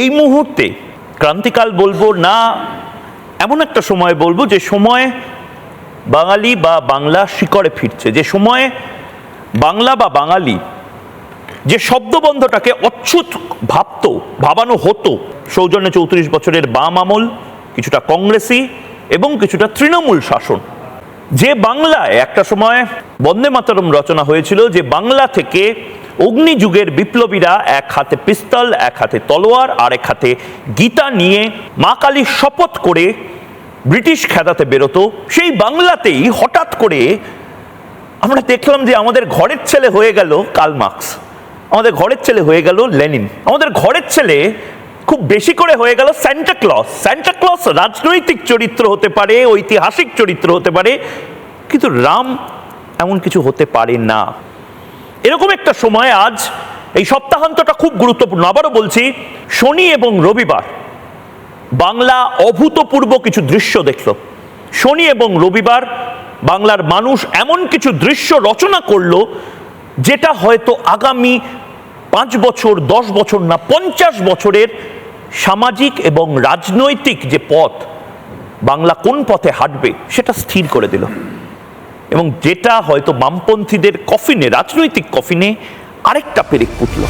এই মুহূর্তে ক্রান্তিকাল বলবো না, এমন একটা সময় বলবো যে সময় বাঙালি বা বাংলা শিকড়ে ফিরছে, যে সময়ে বাংলা বা বাঙালি যে শব্দবন্ধটাকে অচ্ছুত ভাবানো হতো সৌজন্য 34 বছরের বাম আমল, কিছুটা কংগ্রেসি এবং কিছুটা তৃণমূল শাসন, যে বাংলায় একটা সময় বন্দে মাতরম রচনা হয়েছিল, যে বাংলা থেকে অগ্নিযুগের বিপ্লবীরা এক হাতে পিস্তল, এক হাতে তলোয়ার আর এক হাতে গীতা নিয়ে মা কালীর শপথ করে ব্রিটিশ খেদাতে বেরোতো, সেই বাংলাতেই হঠাৎ করে আমরা দেখলাম যে আমাদের ঘরের ছেলে হয়ে গেল কার্ল মার্কস, আমাদের ঘরের ছেলে হয়ে গেল লেনিন, আমাদের ঘরের ছেলে খুব বেশি করে হয়ে গেল সান্টা ক্লজ। সান্টা ক্লজ রাজনৈতিক চরিত্র হতে পারে, ঐতিহাসিক চরিত্র হতে পারে, কিন্তু রাম এমন কিছু হতে পারে না। এরকম একটা সময় আজ এই সপ্তাহান্তটা খুব গুরুত্বপূর্ণ। আবারও বলছি, শনি এবং রবিবার বাংলা অভূতপূর্ব কিছু দৃশ্য দেখল। শনি এবং রবিবার বাংলার মানুষ এমন কিছু দৃশ্য রচনা করলো যেটা হয়তো আগামী 5 বছর, 10 বছর না 50 বছরের সামাজিক এবং রাজনৈতিক যে পথ, বাংলা কোন পথে হাঁটবে সেটা স্থির করে দিল, এবং যেটা হয়তো বামপন্থীদের কফিনে, রাজনৈতিক কফিনে আরেকটা পেরেক পুঁতল।